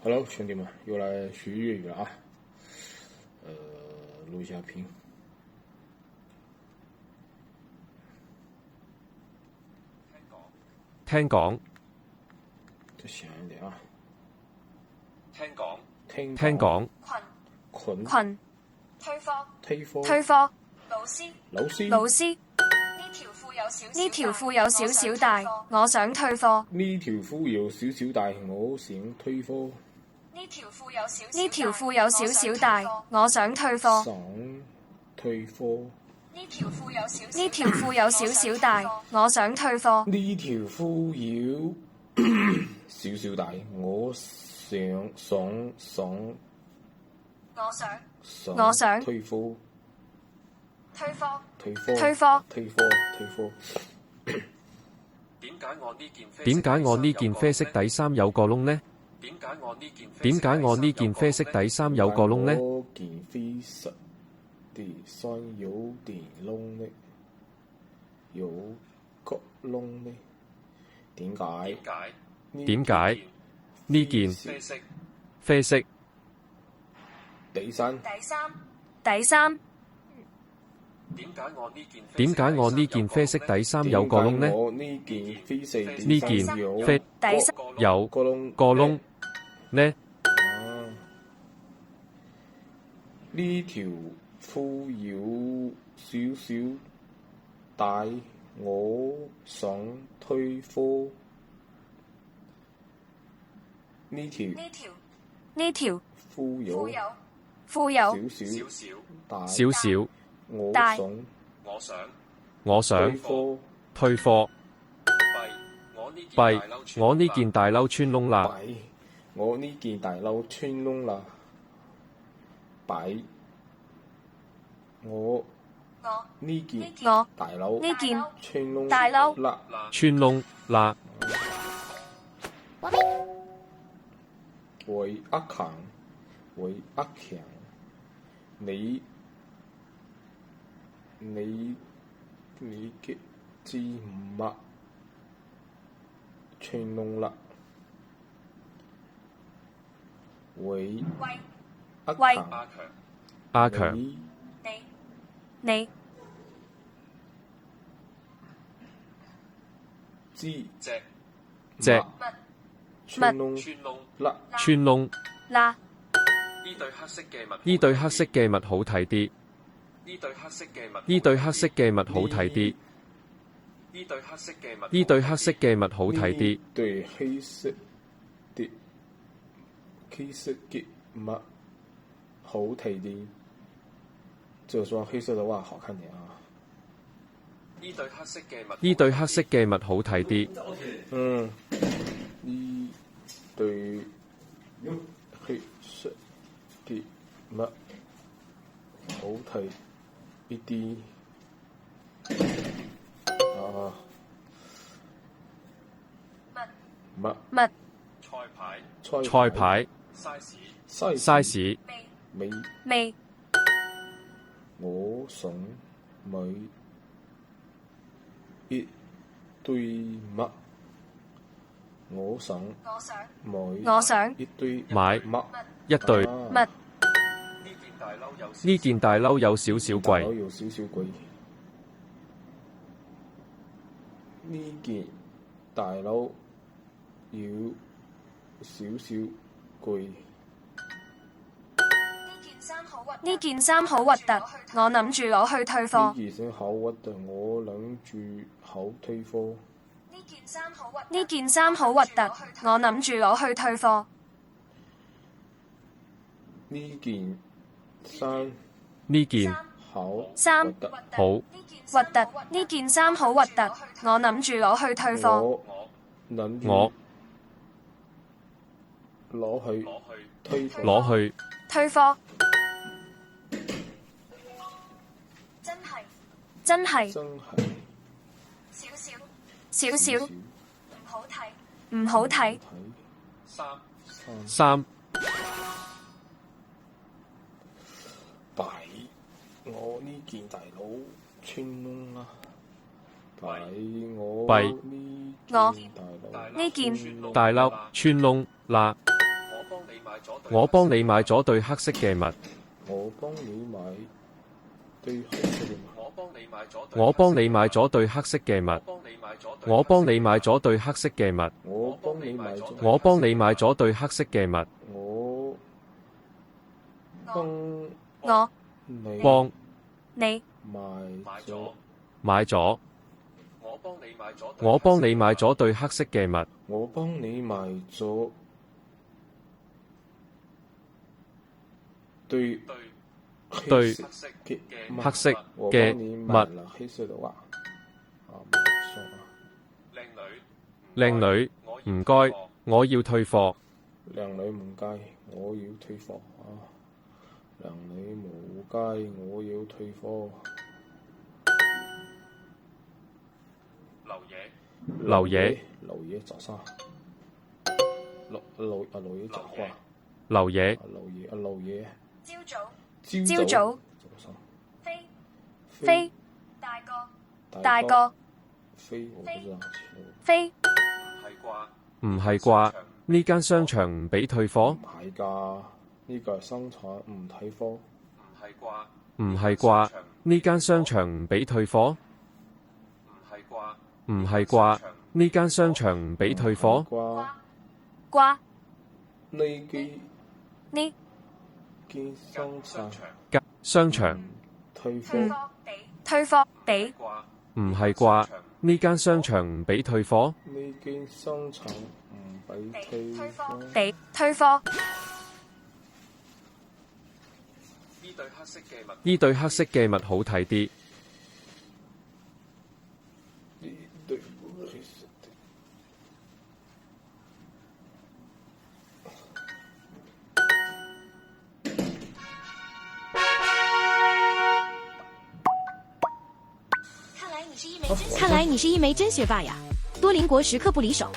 Hello，兄弟们，又来学粤语了啊！录一下屏。聽講，再响一點啊！聽講，聽聽講，群推科，推科老師，呢條褲有少少大，我想退貨。呢條褲有少少大，我想退貨。呢條褲有少少大，我想退貨。想退貨。呢條褲有少少大，我想退貨。呢條褲有少少大，我想退貨。退貨。點解我呢件啡色底衫有個窿呢？點解我呢件啡色底衫有個窿呢？我件啡色底衫有點窿呢？有個窿呢？點解呢件啡色底衫點解我呢件啡色底衫有個窿呢？呢件啡色呢件啡底衫有個窿個窿呢？呢條褲有少少大，我想退貨。呢條褲有少少大，我想退貨。弊，我呢件大褸穿窿啦！我呢件大褸穿窿啦！弊，我呢件大褸穿窿啦！穿窿啦！喂阿強，你嘅字幕穿窿啦！喂阿強，你隻穿窿啦！穿窿啦，呢對黑色嘅襪好睇啲。呢對黑色嘅襪好睇啲。呢對黑色嘅襪好睇啲。對黑色嘅襪好睇啲。就是說黑色的襪好看點啊！呢對黑色嘅襪好睇啲。呢對黑色嘅襪好睇一啲。襪菜牌 size 味我想買一對襪。我想買一對買襪。一對。襪呢件大褸有少少貴。呢件大褸有少少貴。呢件衫好核突，我諗住攞去退貨。呢件衫好核突，我諗住好退貨。呢件衫好核突，我諗住攞去退貨。呢件好核突，呢件衫好核突，我諗住攞去退貨。我攞去退貨。真係少少唔好睇。衫弊，我呢件大褸穿窿啦！我呢件大褸穿窿啦！我幫你買咗對黑色嘅襪。我幫你買對黑色嘅襪。我幫你買咗對黑色嘅襪。我幫你買咗對黑色嘅襪。我幫你買咗。我幫你買咗對黑色嘅襪。我幫我你幫你買咗。買咗。我幫你買咗對黑色嘅襪。我幫你買咗對對黑色嘅襪。黑色的襪。靚女，唔該，我要退貨。靚女唔該，我要退貨啊！靚女唔該，我要退貨。劉爺，劉爺早上。劉爺講話。劉爺，劉爺。朝早。飛。大哥。飛，我不知道。飛。唔係啩？呢間商場唔俾退貨？唔係㗎，呢個商場唔睇貨。唔係啩？呢間商場唔俾退貨？唔係啩？呢間商場唔俾退貨？瓜。呢間商場退貨。退貨俾。唔係啩？呢間商場唔俾退貨？呢間商場唔俾退貨。俾退貨。呢對黑色嘅襪好睇啲。看来你是一枚真学霸呀！多邻国时刻不离手。